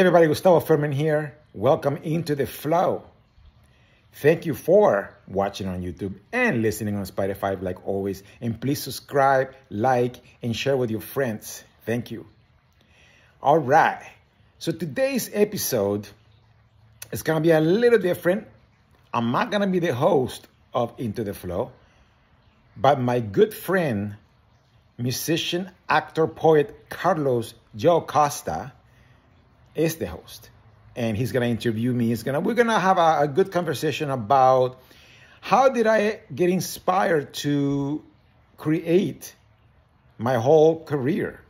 Hey everybody, Gustavo Furman here. Welcome into the flow. Thank you for watching on YouTube and listening on Spotify like always. And please subscribe, like, and share with your friends. Thank you. All right. So today's episode is going to be a little different. I'm not going to be the host of Into the Flow, but my good friend, musician, actor, poet, Carlos Joe Costa is the host, and he's gonna interview me. We're gonna have a good conversation about how did I get inspired to create my whole career,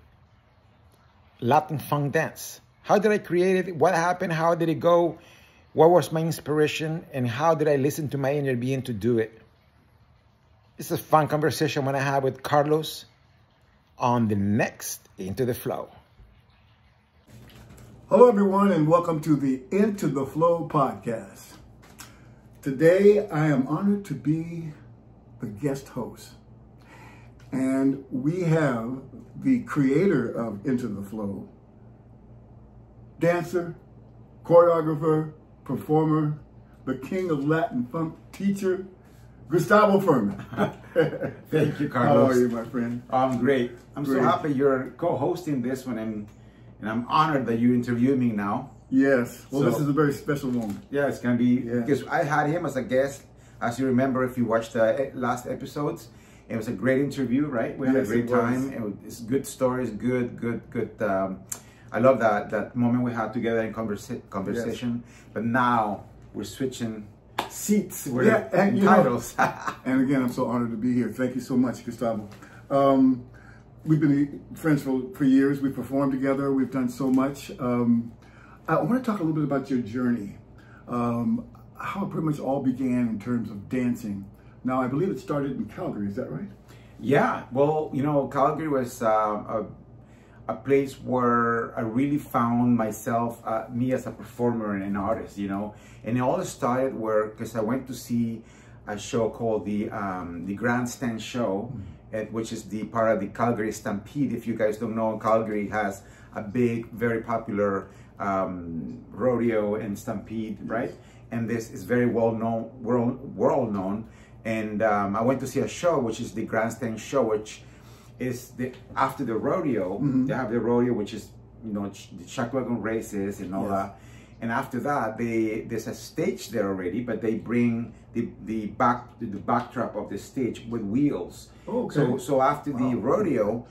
Latin funk dance. How did I create it? What happened? How did it go? What was my inspiration? And how did I listen to my inner being to do it? It's a fun conversation I'm gonna have with Carlos on the next Into the Flow. Hello, everyone, and welcome to the Into the Flow podcast. Today, I am honored to be the guest host. And we have the creator of Into the Flow, dancer, choreographer, performer, the king of Latin funk teacher, Gustavo Furman. Thank you, Carlos. How are you, my friend? I'm great. I'm so happy you're co-hosting this one, and I'm honored that you interviewed me now. Yes. Well, this is a very special moment. Yeah, it's going to be, because I had him as a guest, as you remember if you watched the last episodes. It was a great interview, right? We had a great time. It's good stories, good. I love that moment we had together in conversation. Yes. But now we're switching seats with titles. And again, I'm so honored to be here. Thank you so much, Gustavo. We've been friends for years. We've performed together. We've done so much. I want to talk a little bit about your journey, how it pretty much all began in terms of dancing. Now, I believe it started in Calgary. Is that right? Yeah. Well, you know, Calgary was a place where I really found myself, me as a performer and an artist, you know. And it all started because I went to see a show called the Grandstand Show, which is the part of the Calgary Stampede. If you guys don't know, Calgary has a big, very popular rodeo and stampede, right? And this is very well known, world known. And I went to see a show, which is the Grandstand Show, which is after the rodeo. They have the rodeo, which is, you know, the chuck wagon races and all that. And after that, there's a stage there already, but they bring the backdrop of the stage with wheels. Okay. So after the rodeo,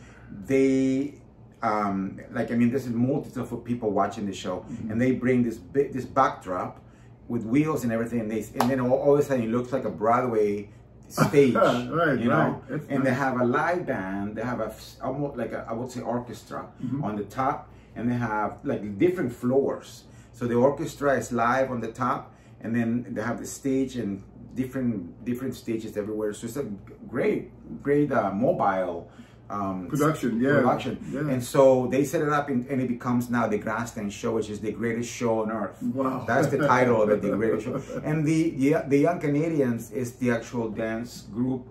they there's a multitude of people watching the show, and they bring this backdrop with wheels and everything, and then all of a sudden it looks like a Broadway stage, right, you know. Right. And they have a live band. They have almost like I would say orchestra on the top, and they have like different floors. So the orchestra is live on the top, and then they have the stage and different stages everywhere. So it's a great mobile production. Yeah. And so they set it up, and it becomes now the Grandstand Show, which is the greatest show on earth. Wow. That's the title of it, the greatest show. And the Young Canadians is the actual dance group,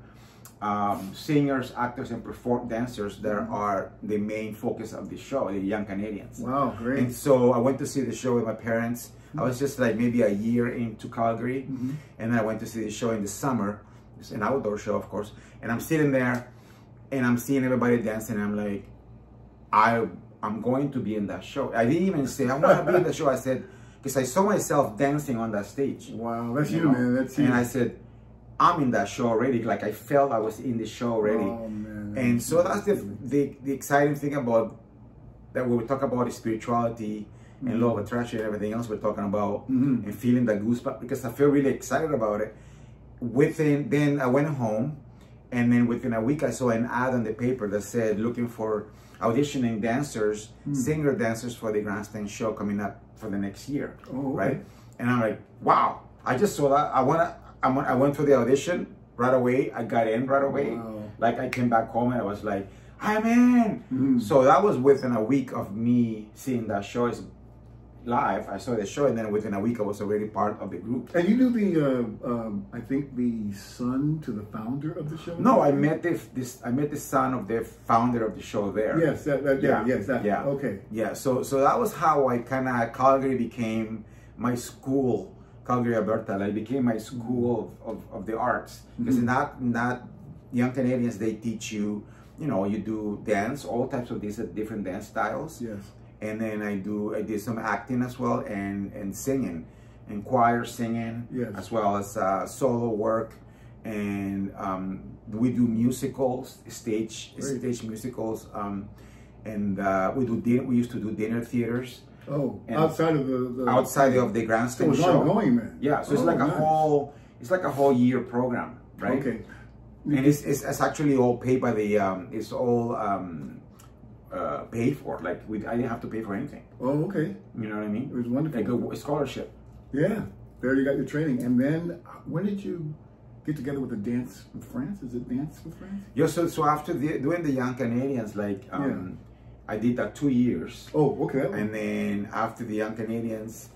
singers, actors, and dancers that are the main focus of the show, the Young Canadians. Wow, great. And so I went to see the show with my parents. I was just like maybe a year into Calgary, and then I went to see the show in the summer. It's an outdoor show, of course. And I'm sitting there, and I'm seeing everybody dancing, and I'm like, I'm going to be in that show. I didn't even say I want to be in the show. I said, because I saw myself dancing on that stage. Wow, that's you, man. That's you. And I said, I'm in that show already. Like I felt I was in the show already. Oh, man. And so that's the exciting thing about that when we talk about spirituality and law of attraction and everything else we're talking about, and feeling that goosebump, because I feel really excited about it. Then I went home, and then within a week I saw an ad on the paper that said looking for auditioning dancers, singer dancers for the Grandstand Show coming up for the next year, right? And I'm like, wow! I just saw that. I went for the audition right away. I got in right away. Wow. Like I came back home and I was like, I'm in. So that was within a week of me seeing that show. live. I saw the show, and then within a week I was already part of the group. And you knew the, I think the son to the founder of the show? No, I met the son of the founder of the show there. Yes, yeah. Okay. Yeah, so that was how I kind of, Calgary became my school. Calgary, Alberta, like became my school of the arts. Because in that Young Canadians, they teach you, you know, you do dance, all types of these different dance styles. Yes. And then I did some acting as well, and singing, and choir singing, yes, as well as solo work, and we do musicals, stage musicals, and we used to do dinner theaters. Oh, outside of the outside of the grandstand show. So it's ongoing, man. Yeah, so it's like a whole year program, right? Okay. And it's actually all paid by the it's all paid for. Like I didn't have to pay for anything. Oh, okay. You know what I mean? It was wonderful. Like a scholarship. Yeah. There you got your training. And then when did you get together with the Dance with France? Is it Dance with France? Yeah. So after doing the Young Canadians, like I did that 2 years. Oh, okay. And then after the Young Canadians,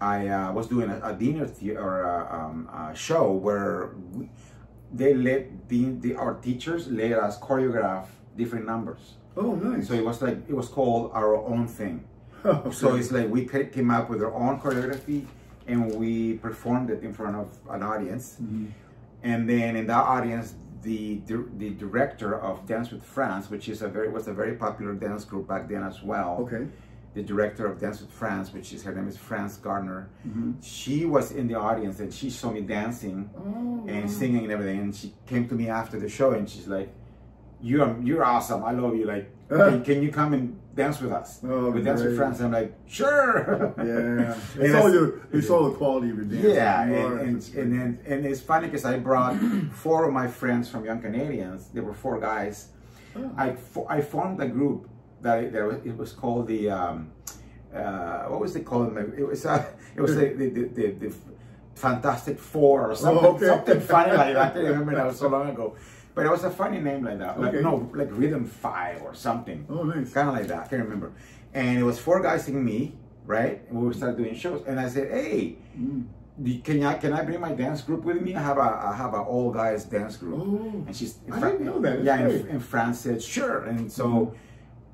I was doing a dinner show where our teachers let us choreograph different numbers. Oh, nice. So it was called Our Own Thing. Okay. So it's like we came up with our own choreography, and we performed it in front of an audience. And then in that audience, the director of Dance with France, which was a very popular dance group back then as well. Okay. The director of Dance with France, her name is France Gardner. She was in the audience, and she saw me dancing and singing and everything. And she came to me after the show, and she's like, "You're awesome. I love you. Like, can you come and dance with us? With Dance with France?" And I'm like, "Sure." Yeah. They saw the quality of your dance. Yeah, and it's funny because I brought 4 of my friends from Young Canadians. There were 4 guys. I formed a group that it was called the what was it called? It was the Fantastic Four or something, something funny like that. I can't remember, that was so long ago. But it was a funny name like that. Like like Rhythm 5 or something. Oh, nice. Kind of like that. I can't remember. And it was 4 guys and me, right? And we started doing shows. And I said, "Hey, can I bring my dance group with me? I have a all guys dance group." Oh, and she's I didn't know that. And France said sure. And so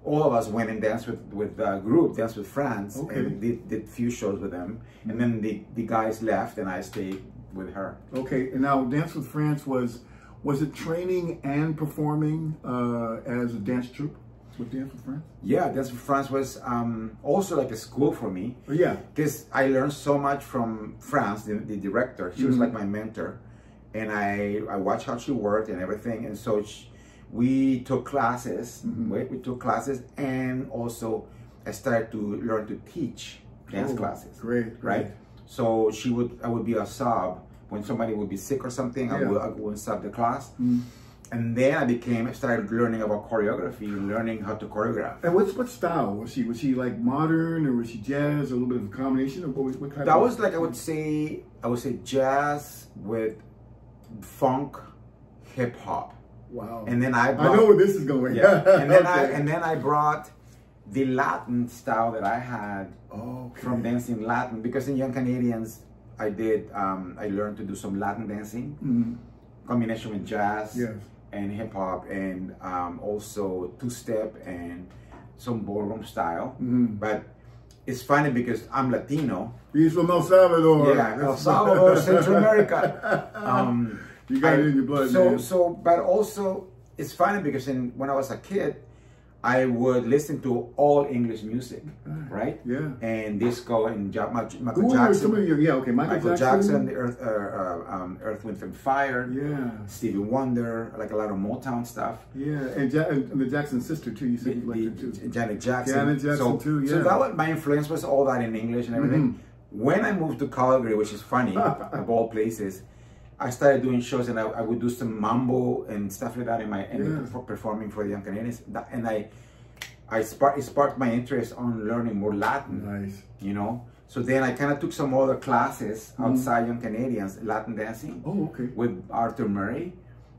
all of us went and danced with the group, Dance with France, and did few shows with them. And then the guys left, and I stayed with her. Okay. And now Dance with France was it training and performing as a dance troupe with Dance with France? Yeah, Dance with France was also like a school for me. Oh, yeah. Because I learned so much from France, the director. She was like my mentor. And I watched how she worked and everything. And so we took classes. We took classes, and also I started to learn to teach dance classes. Great. Right? So I would be a sub. When somebody would be sick or something, I would sub the class. And then I started learning about choreography and learning how to choreograph. And what style was she? Was she like modern, or was she jazz, or a little bit of a combination? Or what kind? That was like I would say jazz with funk, hip hop. Wow. And then I know where this is going. Yeah. And then I brought the Latin style that I had from dancing Latin, because in Young Canadians I learned to do some Latin dancing, combination with jazz and hip hop, and also 2-step and some ballroom style. But it's funny because I'm Latino. He's from El Salvador. Yeah, El Salvador, Central America. You got it in your blood, man. But also it's funny because when I was a kid, I would listen to all English music, right? Yeah. And disco and Michael Jackson. Michael Jackson, the Earth, Wind and Fire. Yeah. Stevie Wonder, like a lot of Motown stuff. Yeah, and the Jackson sister too. You said you liked her too. Janet Jackson. Janet Jackson too. Yeah. So that was my influence, was all that in English and everything. When I moved to Calgary, which is funny, of all places, I started doing shows, and I would do some mambo and stuff like that performing for the Young Canadians, and it sparked my interest on learning more Latin. Nice. You know, so then I kind of took some other classes outside Young Canadians, Latin dancing. Oh, okay. With Arthur Murray,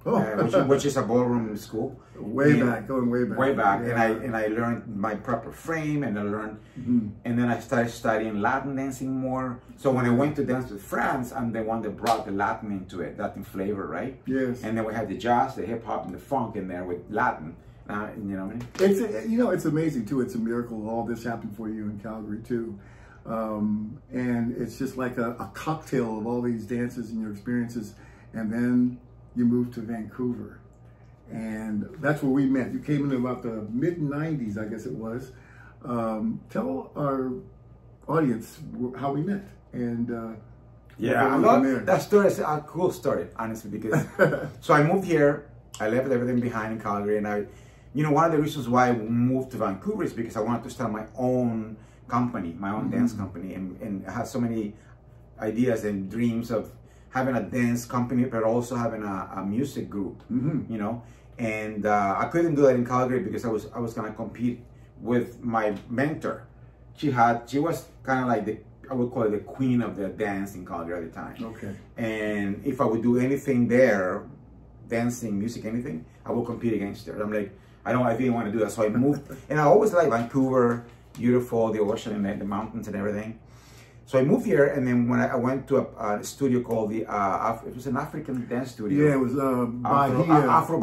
which is a ballroom school. Way back, going way back. Way back, yeah. and I learned my proper frame, and I learned, and then I started studying Latin dancing more. So when I went to dance with France, I'm the one that brought the Latin into it, Latin flavor, right? Yes. And then we had the jazz, the hip hop, and the funk in there with Latin. You know what I mean? It's amazing too. It's a miracle all this happened for you in Calgary too. And it's just like a cocktail of all these dances and your experiences. And then you moved to Vancouver. And that's where we met. You came in about the mid-90s, I guess it was. Tell our audience how we met. And yeah, I love that story. Is a cool story, honestly, because so I moved here. I left everything behind in Calgary, and one of the reasons why I moved to Vancouver is because I wanted to start my own company, my own dance company, and I had so many ideas and dreams of having a dance company, but also having a music group, and I couldn't do that in Calgary because I was gonna compete with my mentor. She was kind of like I would call it the queen of the dance in Calgary at the time. Okay. And if I would do anything there, dancing, music, anything, I would compete against her. I'm like, I didn't want to do that. So I moved, and I always liked Vancouver, beautiful, the ocean and the mountains and everything. So I moved here, and then when I went to a studio called it was an African dance studio. Yeah, it was Afro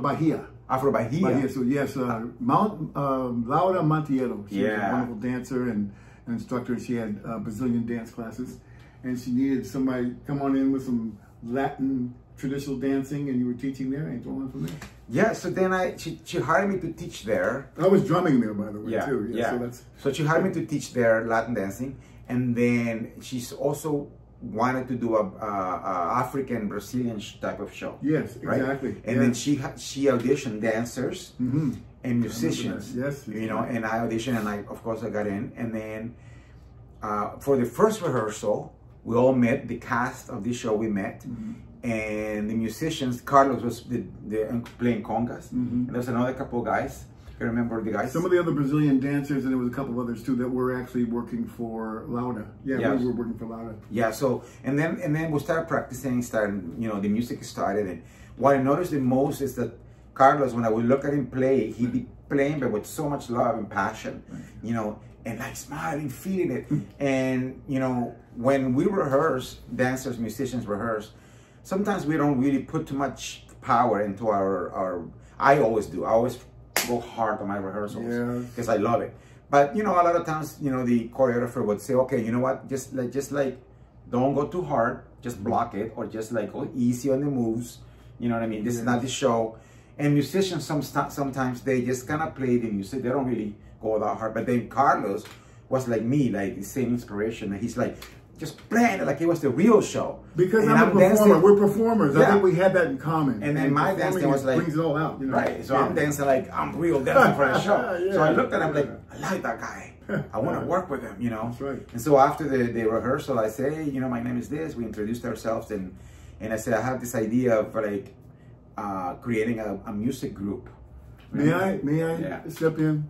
Bahia. Afro Bahia. So yes, Laura Montiero. She was a wonderful dancer and an instructor. She had Brazilian dance classes, and she needed somebody to come on in with some Latin traditional dancing, and you were teaching there and going on from there. Yeah, so then she hired me to teach there. I was drumming there, by the way, too. Yeah. So she hired me to teach there Latin dancing, and then she's also wanted to do a African Brazilian type of show. Yes, right? Exactly. And then she auditioned dancers and musicians. Yes, and I auditioned, and of course I got in. And then for the first rehearsal, we all met. The cast of this show we met. And the musicians, Carlos was playing congas, and there was another couple of guys. I remember the guys. Some of the other Brazilian dancers, and there was a couple of others too that were actually working for Laura. Yeah, we were working for Laura. Yeah. So and then we started practicing. The music started, and what I noticed the most is that Carlos, when I would look at him play, he'd be playing but with so much love and passion, and like smiling, feeling it. And when we rehearse, dancers, musicians rehearse. Sometimes we don't really put too much power into our I always do. I always go hard on my rehearsals because I love it. But a lot of times, the choreographer would say, okay, you know what, just like don't go too hard, just block it, or just like go easy on the moves. You know what I mean? This is not the show. And musicians sometimes they just kind of play the music. They don't really go that hard. But then Carlos was like me, like the same inspiration. And he's like, just playing it like it was the real show. Because I'm a performer. Dancing. We're performers. I think we had that in common. And then my dancing was like brings it all out. Right. So I'm dancing like I'm real dancing for a show. So I looked at him like, I like that guy. I want to work with him. That's right. And so after the rehearsal, I say, hey, my name is this. We introduced ourselves, and I said I have this idea of like creating a music group. May I step in?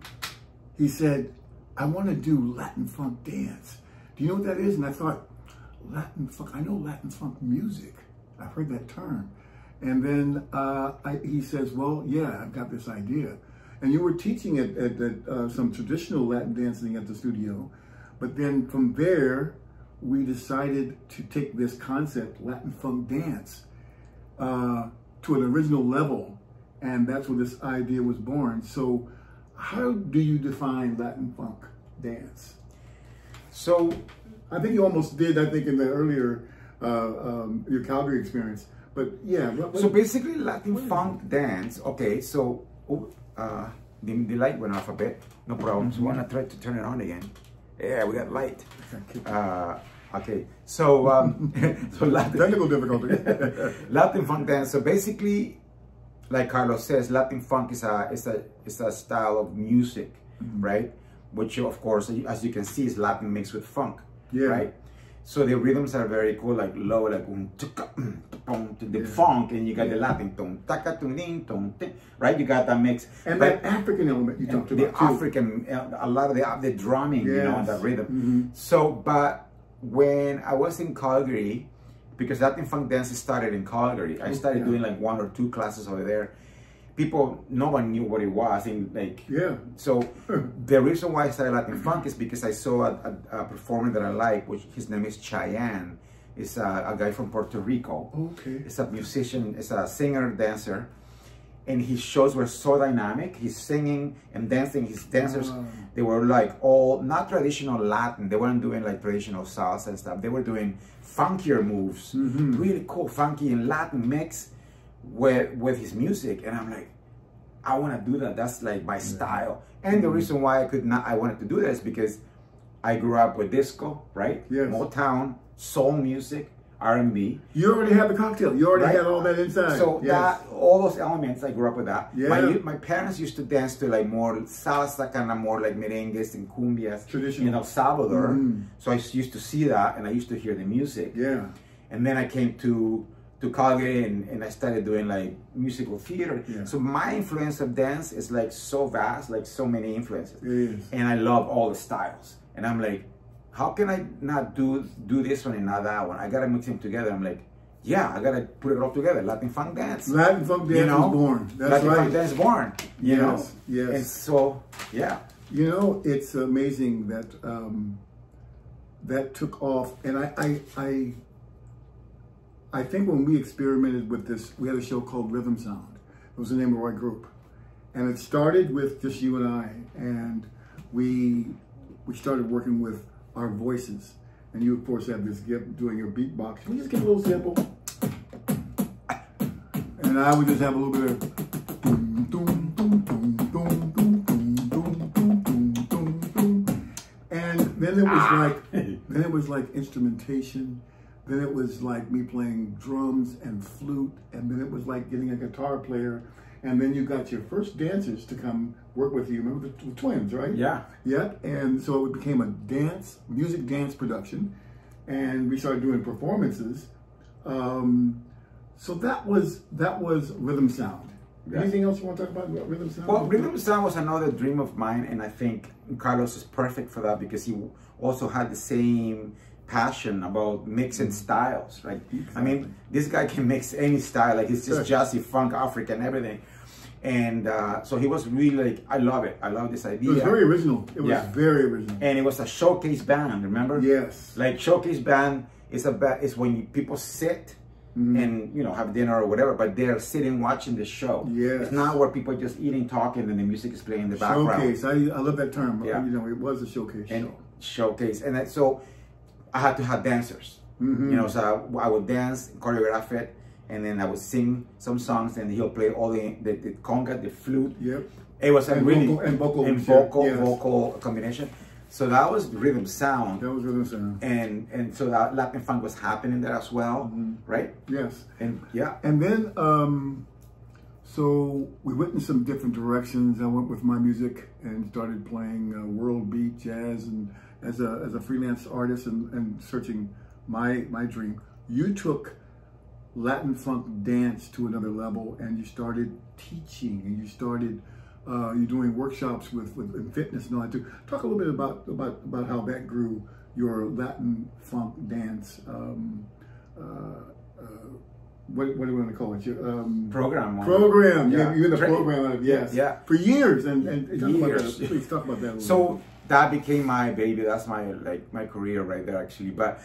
He said, I want to do Latin funk dance. Do you know what that is? And I thought, Latin funk, I know Latin funk music. I've heard that term. And then he says, well, yeah, I've got this idea. And you were teaching at some traditional Latin dancing at the studio. But then from there, we decided to take this concept, Latin funk dance, to an original level. And that's where this idea was born. So how do you define Latin funk dance? So I think you almost did, I think, in the earlier, your Calgary experience. But yeah. So basically Latin funk dance, okay, so the light went off a bit, no problem. So I'm gonna try to turn it on again. Yeah, we got light. Okay, so, so Latin, technical difficulty. Latin funk dance, so basically, like Carlos says, Latin funk is a style of music, right? Which, of course, as you can see, is Latin mixed with funk, right? So the rhythms are very cool, like low, like the funk, and you got the Latin, right? You got that mix. And that African element you talked about, the African, a lot of the drumming, and that rhythm. So, but when I was in Calgary, because Latin funk dance started in Calgary. I started doing like 1 or 2 classes over there. People, no one knew what it was, and like, so the reason why I started Latin funk is because I saw a performer that I like, which his name is Cheyenne. It's a guy from Puerto Rico. Okay. It's a musician, it's a singer, dancer, and his shows were so dynamic. He's singing and dancing. His dancers, they were like all, not traditional Latin. They weren't doing like traditional salsa and stuff. They were doing funkier moves, really cool, funky and Latin mix with his music. And I'm like, I want to do that. That's like my style. And the reason why I wanted to do that is because I grew up with disco, right? Yes. Motown, soul music, R&B. You already had the cocktail. You already had all that inside. So that, all those elements, I grew up with that. Yeah. My parents used to dance to like more salsa, kind of more like merengues and cumbias. Traditional. In El Salvador. So I used to see that, and I used to hear the music. Yeah. And then I came to Calgary, and I started doing like musical theater. Yeah. So my influence of dance is like so vast, like so many influences. It is. And I love all the styles. And I'm like, how can I not do this one and not that one? I gotta mix them together. I'm like, yeah, I gotta put it all together. Latin funk dance. Latin funk dance was born. That's Latin right. funk dance born. You know? Yes. And so, yeah. You know, it's amazing that that took off. And I think when we experimented with this, we had a show called Rhythm Sound. It was the name of our group. And it started with just you and I. And we started working with our voices. And you, of course, have this gift doing your beatbox. Can we just get a little sample? And I would just have a little bit of doom, doom, doom, doom, doom, doom, doom, doom, doom, doom, doom. And then it was like instrumentation. Then it was like me playing drums and flute, and then it was like getting a guitar player, and then you got your first dancers to come work with you. Remember the twins, right? Yeah. Yeah, and so it became a music dance production, and we started doing performances. So that was Rhythm Sound. Yeah. Anything else you want to talk about Rhythm Sound? Well, Rhythm Sound was another dream of mine, and I think Carlos is perfect for that because he also had the same passion about mixing styles, right? Exactly. I mean, this guy can mix any style, like it's just jazzy, funk, African, everything. And so he was really like, I love it. I love this idea. It was very original. It was very original. And it was a showcase band, remember? Yes. Like showcase band is when people sit and, you know, have dinner or whatever, but they're sitting watching the show. Yes. It's not where people are just eating, talking, and the music is playing in the background. Showcase. I love that term. Yeah. You know, it was a showcase show. Showcase. And so I had to have dancers. You know, so I would dance, choreograph it, and then I would sing some songs, and he'll play all the conga, the flute. Yep. It was a really vocal combination. So that was Rhythm Sound. That was Rhythm Sound. And so that Latin funk was happening there as well, right? Yes. And yeah. And then so we went in some different directions. I went with my music and started playing world beat, jazz, and as a freelance artist and searching my dream. You took Latin funk dance to another level, and you started teaching, and you started you're doing workshops with fitness and all that too. Talk a little bit about how that grew your Latin funk dance. What do we want to call it? Your program. Program. Yeah. You're in the program. Yes. Yeah. For years and years. Please talk about that. So that became my baby. That's my career right there, actually. But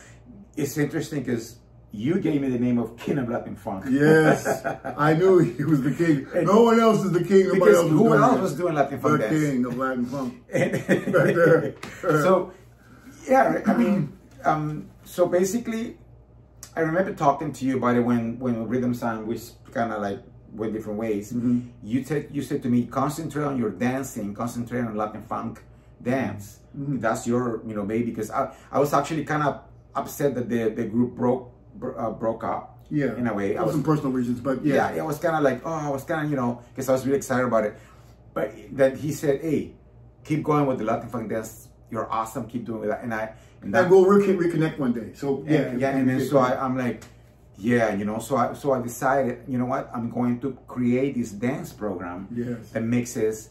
it's interesting because you gave me the name of King of Latin Funk. Yes, I knew he was the king. No one else is the king. Nobody else who else was doing Latin Funk dance? The king of Latin Funk. Right there. So, yeah, I mean, so basically, I remember talking to you about it when Rhythm Sound was kind of like went different ways. You said to me, concentrate on your dancing, concentrate on Latin Funk dance. That's your baby, because I was actually kind of upset that the group broke up. Yeah, in a way. For some personal reasons, but yeah. Yeah, it was kind of like, I was kind of, because I was really excited about it. But then he said, hey, keep going with the Latin Funk dance. You're awesome. Keep doing that. And we'll reconnect one day. So and then so I'm like, yeah, so I decided, you know what, I'm going to create this dance program that mixes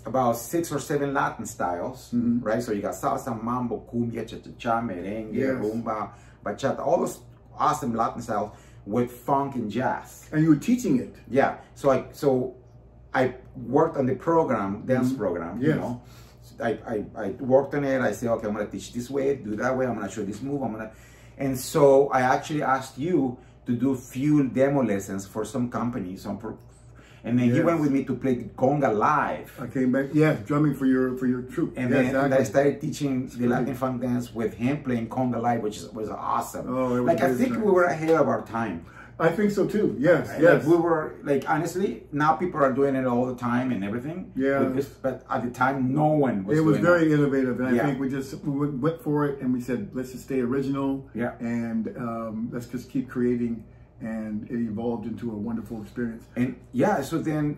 about 6 or 7 Latin styles, right? So you got salsa, mambo, cumbia, cha-cha-cha, merengue, rumba, bachata, awesome Latin style with funk and jazz. And you were teaching it. Yeah. So I worked on the program, dance program, yes. you know. I worked on it. I said, okay, I'm going to teach this way, do that way. I'm going to show this move. And so I actually asked you to do few demo lessons for some companies. And then he went with me to play conga live. I came back, drumming for your troupe. And then I started teaching the Latin funk dance with him playing conga live, which was awesome. Oh, it was like I think we were ahead of our time. I think so too. Yes, Like yes. we were, like, honestly, now people are doing it all the time and everything. Yeah. But at the time, no one was. It was doing very innovative, and I think we went for it, and we said, let's just stay original. Yeah. And let's just keep creating, and it evolved into a wonderful experience. And so then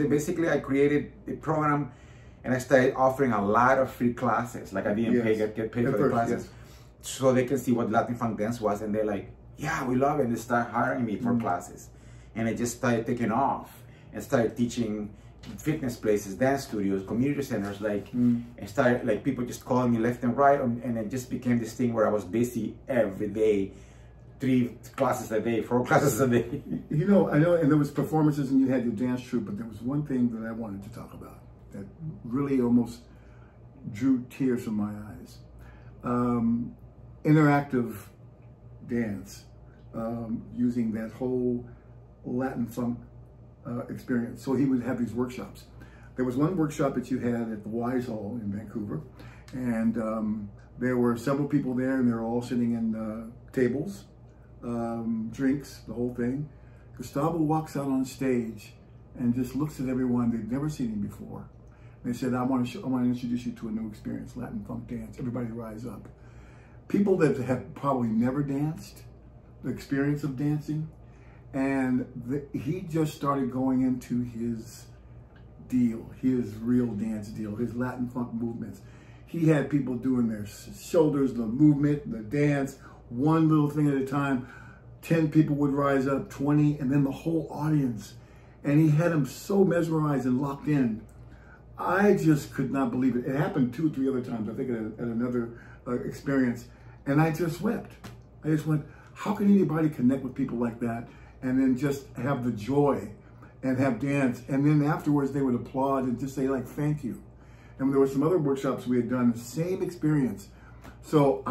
basically I created a program, and I started offering a lot of free classes. Like I didn't get paid for the classes, so they can see what Latin funk dance was, and they're like, yeah, we love it. And they start hiring me for classes. And I just started taking off and started teaching fitness places, dance studios, community centers, and started, like, people just calling me left and right. And it just became this thing where I was busy every day, 3 classes a day, 4 classes a day. You know, I know, and there was performances and you had your dance troupe, but there was one thing that I wanted to talk about that really almost drew tears from my eyes. Interactive dance, using that whole Latin funk experience. So he would have these workshops. There was one workshop that you had at the Wise Hall in Vancouver, and there were several people there, and they were all sitting in tables, drinks, the whole thing. Gustavo walks out on stage and just looks at everyone. They'd never seen him before. They said, I want to introduce you to a new experience, Latin funk dance. Everybody rise up. People that have probably never danced, the experience of dancing, and he just started going into his deal, his real dance deal, his Latin funk movements. He had people doing their shoulders, the movement, the dance, one little thing at a time. 10 people would rise up, 20, and then the whole audience. And he had them so mesmerized and locked in. I just could not believe it. It happened 2 or 3 other times, I think at another experience. And I just wept. I just went, how can anybody connect with people like that and then just have the joy and have dance? And then afterwards they would applaud and just say, like, thank you. And there were some other workshops we had done, the same experience. So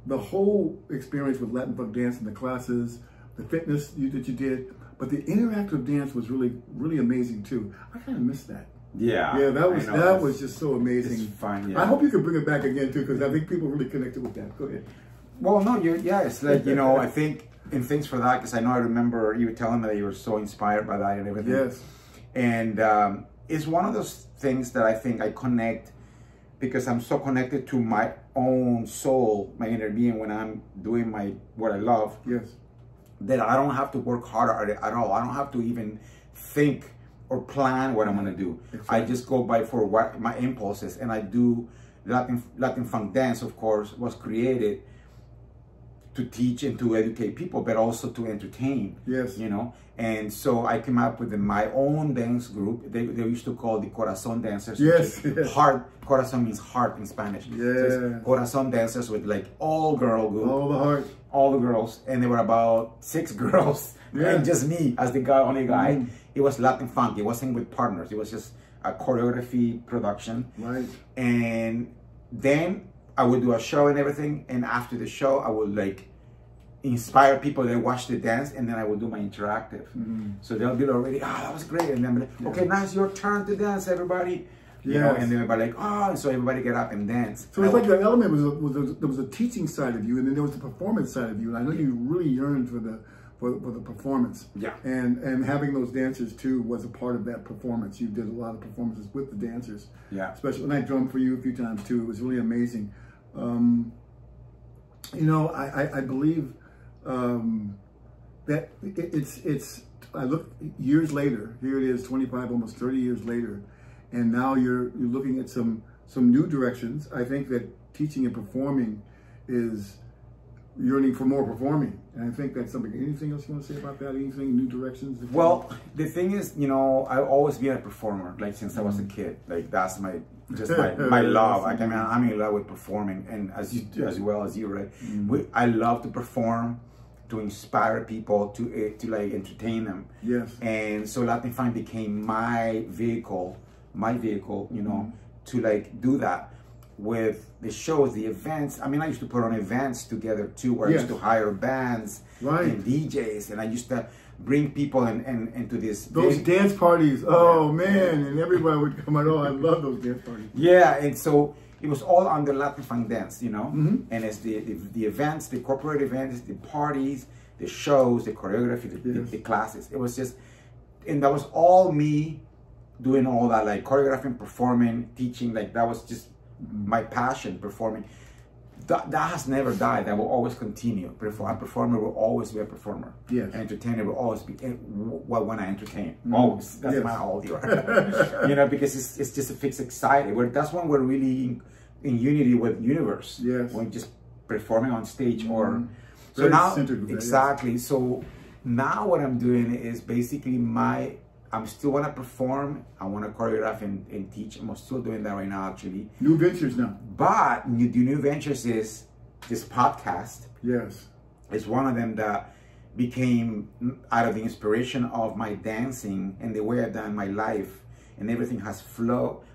the whole experience with Latin funk dance and the classes, the fitness that you did, but the interactive dance was really, really amazing too. I kind of missed that. Yeah. Yeah, that was just so amazing. It's fun, yeah. I hope you can bring it back again too, because I think people really connected with that. Go ahead. Well, no, it's like, you know, I think, and thanks for that, because I remember you were telling me that you were so inspired by that and everything. Yes. And it's one of those things that I think I connect, because I'm so connected to my own soul, my inner being, when I'm doing what I love. Yes. That I don't have to work harder at all. I don't have to even think or plan what I'm gonna do. Exactly. I just go for what my impulses, and I do. Latin funk dance, of course, was created to teach and to educate people, but also to entertain. Yes. You know, and so I came up with my own dance group. They used to call the Corazon dancers. Yes. Heart. Corazon means heart in Spanish. Yeah. So Corazon dancers with, like, all girl group. All the girls, and there were about 6 girls, and just me as the only guy. It was Latin funk. It wasn't with partners. It was just a choreography production. Right. And then I would do a show and everything. And after the show, I would, like, inspire people that watch the dance, and then I would do my interactive. So they'll be already, that was great. And then I'm like, okay, now it's your turn to dance, everybody. You know, and then everybody like, and so everybody get up and dance. So it's like the element there was a teaching side of you, and then there was the performance side of you. And I know you really yearned for the performance. Yeah. And having those dancers too was a part of that performance. You did a lot of performances with the dancers. Yeah. Especially when I drummed for you a few times too. It was really amazing. You know, I believe that I look years later, here it is, 25, almost 30 years later, and now you're looking at some new directions. I think that teaching and performing is yearning for more performing. And I think that's something. Anything else you want to say about that? Anything, new directions? Well, the thing is, you know, I've always been a performer, like since I was a kid. Like that's my love. Like, I mean, I'm in love with performing, and as well as you, right? I love to perform, to inspire people, to like entertain them. Yes. And so Latin Fun became my vehicle, you know, to like do that with the shows, the events. I mean, I used to put on events together too, where I used to hire bands and DJs, and I used to bring people into this. Those dance parties, oh man, and everybody would come out. Oh, I love those dance parties. Yeah, and so it was all under Latin Fun Dance, you know? And it's the events, the corporate events, the parties, the shows, the choreography, the classes. It was just, and that was all me doing all that, like choreographing, performing, teaching. Like that was just my passion, performing. That has never died. That will always continue. A performer will always be a performer. Yes. An entertainer will always be. Well, when I entertain, always. That's my whole you are. You know, because it's just a fixed excited. That's when we're really in unity with universe. Yes. When just performing on stage or. So now, exactly. So now what I'm doing is basically I still want to perform. I want to choreograph and teach. I'm still doing that right now, actually. New ventures now. But the new ventures is this podcast. Yes. It's one of them that became out of the inspiration of my dancing and the way I've done my life, and everything has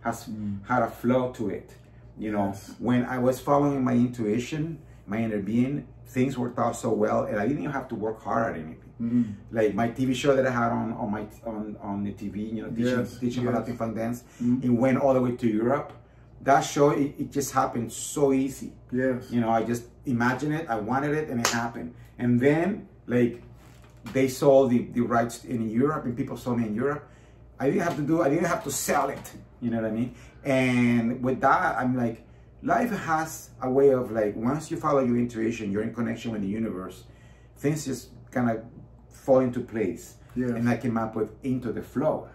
had a flow to it. You know, when I was following my intuition, my inner being, things worked out so well, and I didn't even have to work hard at anything. Like my TV show that I had on the TV, you know, teaching Latin Fun Dance, it went all the way to Europe. That show, it just happened so easy. Yes. You know, I just imagined it, I wanted it, and it happened. And then, like, they sold the rights in Europe, and people saw me in Europe. I didn't have to sell it. You know what I mean? And with that, I'm like, life has a way of like, once you follow your intuition, you're in connection with the universe, things just kind of fall into place. Yes. And I came up with into the flow.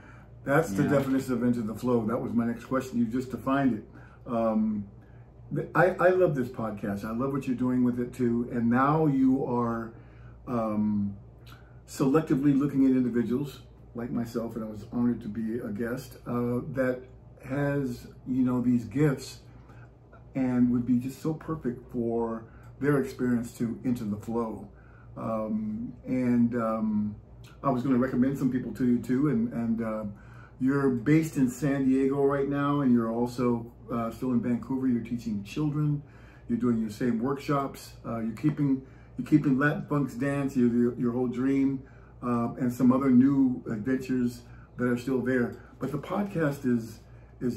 That's the definition of into the flow. That was my next question. You just defined it. I love this podcast. I love what you're doing with it too. And now you are selectively looking at individuals like myself, and I was honored to be a guest, that has, you know, these gifts and would be just so perfect for their experience to into the flow. I was going to recommend some people to you too, and you're based in San Diego right now, and you're also still in Vancouver. You're teaching children. You're doing your same workshops. You're keeping Latin Funk Dance, your whole dream, and some other new adventures that are still there. But the podcast is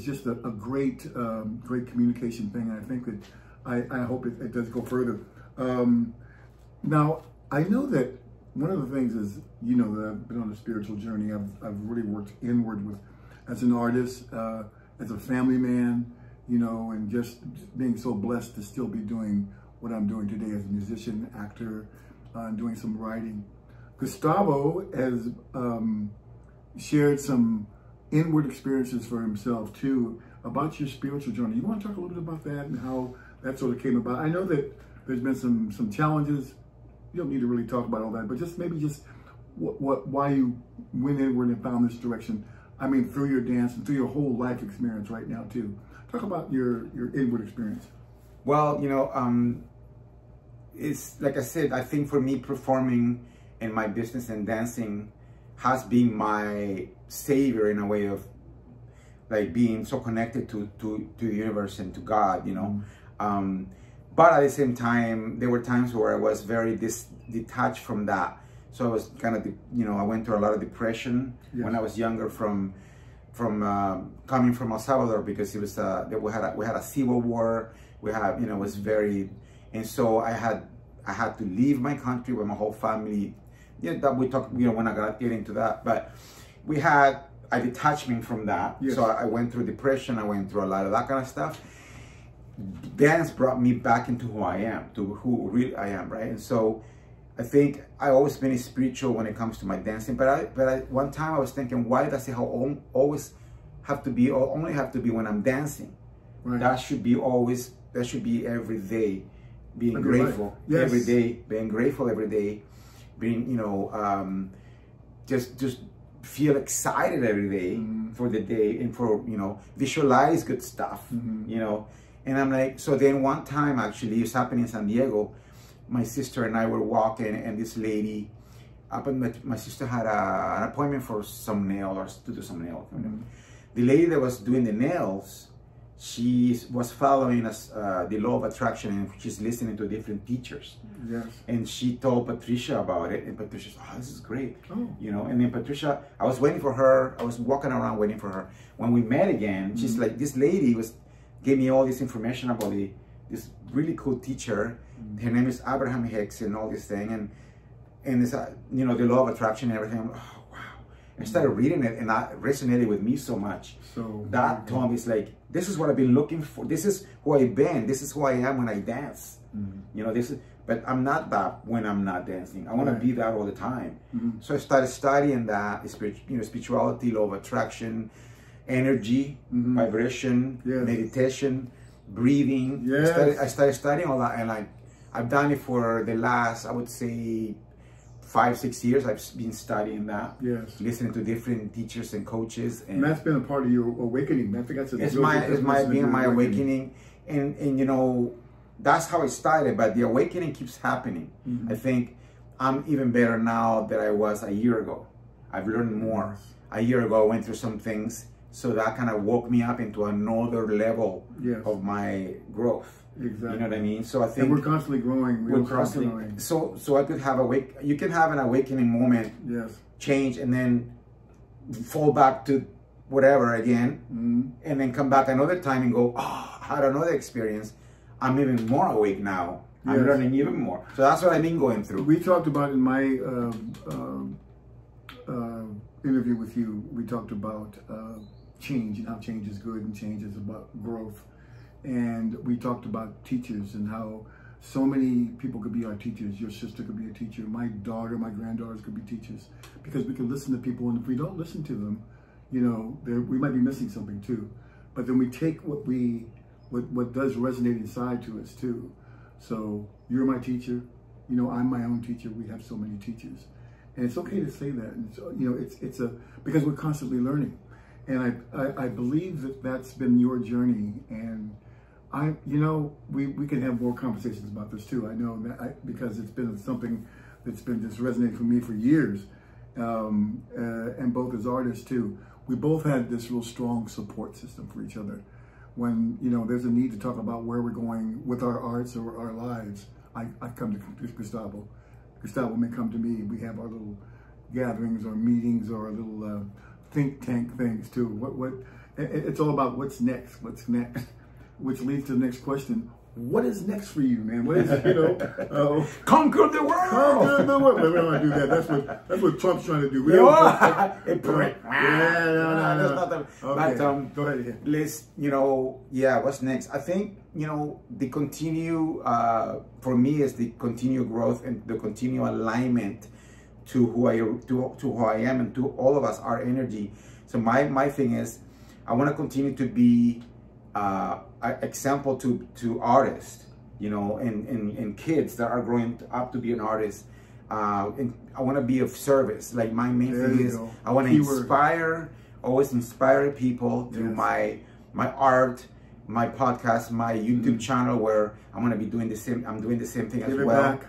just a great communication thing, and I think that I hope it does go further. Now, I know that one of the things is, you know, that I've been on a spiritual journey. I've really worked inward as an artist, as a family man, you know, and just being so blessed to still be doing what I'm doing today as a musician, actor, and doing some writing. Gustavo has shared some inward experiences for himself too about your spiritual journey. You want to talk a little bit about that and how that sort of came about? I know that there's been some challenges. You don't need to really talk about all that, but maybe why you went inward and found this direction. I mean, through your dance and through your whole life experience right now too. Talk about your inward experience. Well, you know, it's like I said, I think for me, performing in my business and dancing has been my savior in a way of like being so connected to the universe and to God, you know. But at the same time, there were times where I was very detached from that. So I was kind of, you know, I went through a lot of depression when I was younger from coming from El Salvador, because it was we had a civil war. We had, you know, it was very, and so I had to leave my country with my whole family. Yeah, that we talk, you know, we're not gonna get into that, but we had a detachment from that. So I went through depression. I went through a lot of that kind of stuff. Dance brought me back into who I am, to who really I am, right? And so I think I always been spiritual when it comes to my dancing, but one time I was thinking, why does it always have to be, or only have to be when I'm dancing? Right. That should be always, that should be every day being grateful every day, being grateful every day, being, you know, just feel excited every day for the day, and for, you know, visualize good stuff, you know. And I'm like, so then one time, actually, it's happening in San Diego, my sister and I were walking, and this lady, my sister had an appointment for some nail, or to do some nail. The lady that was doing the nails, she was following us, the law of attraction, and she's listening to different teachers. Yes. And she told Patricia about it, and Patricia said, oh, this is great. You know, and then Patricia, I was waiting for her. I was walking around waiting for her. When we met again, she's like, this lady gave me all this information about this really cool teacher. Her name is Abraham Hicks, and all this thing. And it's, you know, the law of attraction and everything. Oh, wow. I started reading it, and that resonated with me so much. So that told me, it's like, this is what I've been looking for. This is who I've been. This is who I am when I dance. You know, but I'm not that when I'm not dancing. I want to be that all the time. So I started studying that, you know, spirituality, law of attraction, energy, vibration, meditation, breathing. I started studying all that, and I've done it for the last, I would say, 5-6 years. I've been studying that, listening to different teachers and coaches, and that's been a part of your awakening. I think that's my awakening, and you know, that's how it started. But the awakening keeps happening. I think I'm even better now than I was a year ago. I've learned more. A year ago, I went through some things, so that kind of woke me up into another level of my growth. Exactly. You know what I mean? So I think, and we're constantly growing. We're constantly growing. So I could have you can have an awakening moment, change, and then fall back to whatever again, and then come back another time and go, oh, I had another experience. I'm even more awake now. I'm learning even more. So that's what I've been going through. We talked about in my interview with you, we talked about change, and how change is good and change is about growth. And we talked about teachers and how so many people could be our teachers. Your sister could be a teacher. My daughter, my granddaughters could be teachers, because we can listen to people, and if we don't listen to them, you know, we might be missing something too. But then we take what does resonate inside to us too. So you're my teacher, you know, I'm my own teacher. We have so many teachers, and it's okay to say that. And it's, you know, because we're constantly learning, and I believe that that's been your journey. And you know, we can have more conversations about this too. I know that because it's been something that's been just resonating for me for years, and both as artists too. We both had this real strong support system for each other. When, you know, there's a need to talk about where we're going with our arts or our lives, I come to Gustavo. Gustavo may come to me. We have our little gatherings or meetings or our little think tank things too. It's all about what's next, which leads to the next question. What is next for you, man? What is, you know? Conquer the world! Conquer the world! We don't want to do that. That's what Trump's trying to do. We no. Okay. But go ahead. Let's, you know, what's next? I think, you know, the continue, for me, is the continued growth and the continued alignment to who I am, and to all of us, our energy. So my thing is, I want to continue to be example to artists, you know, and kids that are growing up to be an artist. And I want to be of service. Like, my main thing is, I want to always inspire people through my art, my podcast, my YouTube channel, where I'm going to be doing the same. I'm doing the same thing as well.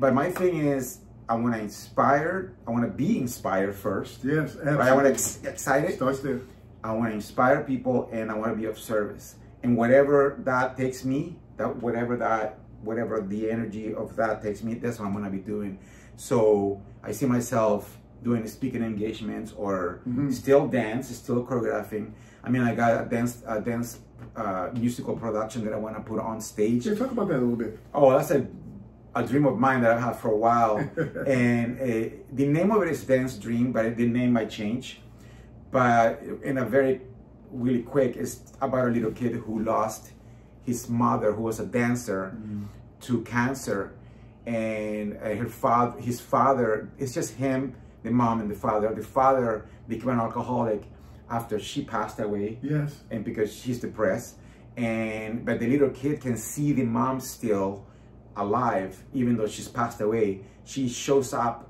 But my thing is, I want to inspire. I want to be inspired first. Yes, absolutely. Right? I want to excite it. Starts there. I want to inspire people, and I want to be of service. And whatever that takes me, whatever the energy of that takes me, that's what I'm going to be doing. So I see myself doing speaking engagements, or still choreographing. I mean, I got a dance musical production that I want to put on stage. Yeah, talk about that a little bit. Oh, that's a dream of mine that I've had for a while. And the name of it is Dance Dream, but the name might change. But in a really quick, it's about a little kid who lost his mother, who was a dancer, to cancer. And his father, it's just him, the mom and the father. The father became an alcoholic after she passed away. Yes. And because she's depressed. but the little kid can see the mom still alive, even though she's passed away. She shows up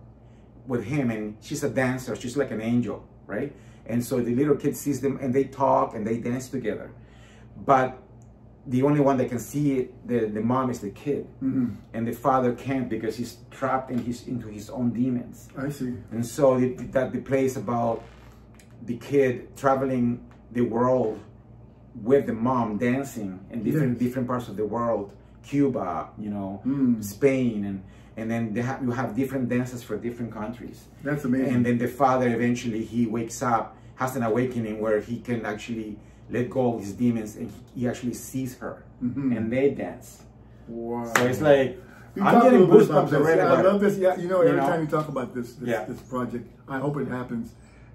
with him, and she's a dancer. She's like an angel, right? And so the little kid sees them, and they talk and they dance together. But the only one that can see it, the mom, is the kid. And the father can't, because he's trapped into his own demons. I see. And so the play is about the kid traveling the world with the mom, dancing in different parts of the world, Cuba, you know, Spain, and then you have different dances for different countries. That's amazing. And then the father eventually, he wakes up, has an awakening where he can actually let go of his demons, and he actually sees her, and they dance. Wow. So it's like, I'm getting goosebumps already. I love this. Yeah, you know, every time you talk about this project, I hope it happens.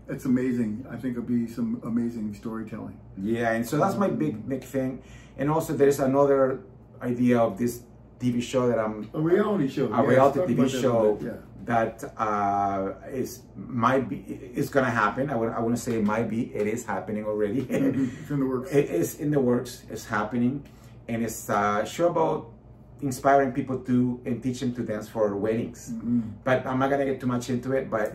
It's amazing. I think it'll be some amazing storytelling. Yeah, and so that's my big thing. And also there's another idea of this TV show that I'm... A reality show. A reality TV show that is going to happen. I wouldn't say it might be. It is happening already. It's in the works. It is in the works. It's happening. And it's a show about inspiring people to and teach them to dance for weddings. But I'm not going to get too much into it, but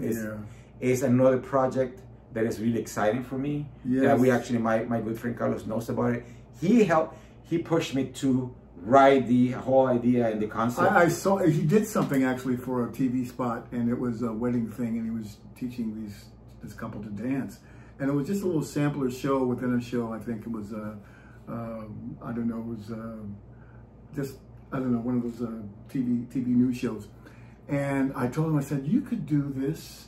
it's another project that is really exciting for me. That we actually, my good friend Carlos knows about it. He pushed me to write the whole idea and the concept. I saw he did something actually for a TV spot, and it was a wedding thing, and he was teaching this couple to dance, and it was just a little sampler show within a show. I think it was I don't know, it was just, I don't know, one of those TV news shows. And I told him, I said, you could do this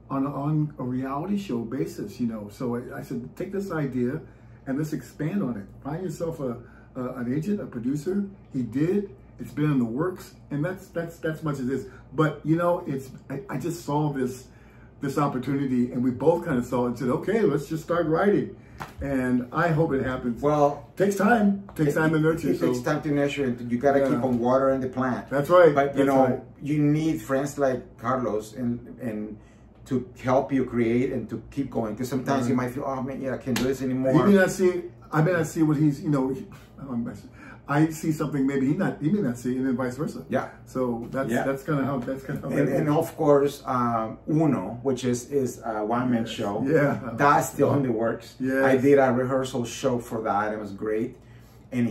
on a reality show basis, you know. So I said, take this idea and let's expand on it. Find yourself an agent, a producer. He did. It's been in the works, and that's much as this. But you know, I just saw this opportunity, and we both kind of saw it and said, okay, let's just start writing. And I hope it happens. Well, takes time. Takes time to nurture. It takes time to nurture, and you gotta keep on watering the plant. That's right. But you know, you need friends like Carlos and to help you create and to keep going. Because sometimes you might feel, oh man, I can't do this anymore. I may not see what he's, you know, I see something maybe he may not see, and then vice versa. Yeah. So that's kind of how and of course, Uno, which is a one-man show. Yeah. That's still in the works. Yeah. I did a rehearsal show for that. It was great. And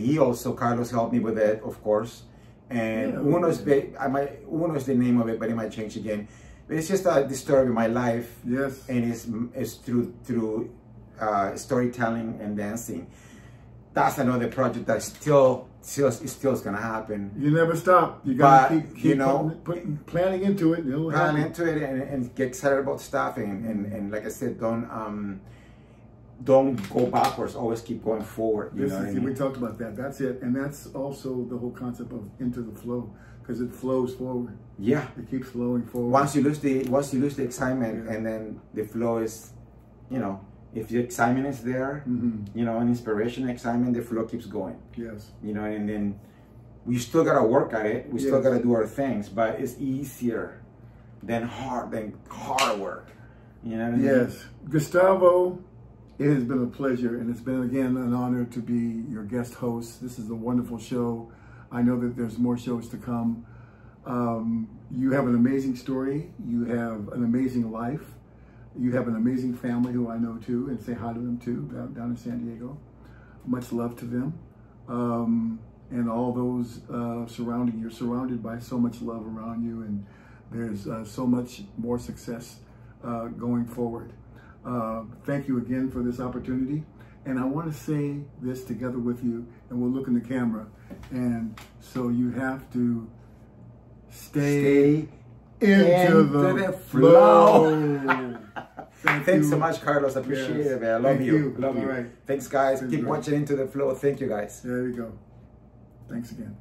Carlos helped me with it, of course. And Uno is the name of it, but it might change again. But it's just the story of my life. Yes. And it's through storytelling and dancing. That's another project that still is gonna happen. You never stop. You gotta keep planning into it. Plan into it and get excited about stuff. And like I said, don't go backwards. Always keep going forward. You know what I mean? We talked about that. That's it. And that's also the whole concept of into the flow, because it flows forward. Yeah, it keeps flowing forward. Once you lose the excitement, and then the flow is, you know. If the excitement is there, you know, an inspiration, excitement, the flow keeps going. Yes. You know, and then we still got to work at it. We still got to do our things, but it's easier than hard work. You know what I mean? Yes. Gustavo, it has been a pleasure, and it's been, again, an honor to be your guest host. This is a wonderful show. I know that there's more shows to come. You have an amazing story. You have an amazing life. You have an amazing family who I know too, and say hi to them too, down in San Diego. Much love to them. And all those surrounding you. You're surrounded by so much love around you, and there's so much more success going forward. Thank you again for this opportunity. And I want to say this together with you, and we'll look in the camera. And so you have to stay into the flow. Thanks so much, Carlos. I appreciate it, man. I love you. Love you. Right. Thanks, guys. Keep watching Into the Flow. Thank you, guys. There you go. Thanks again.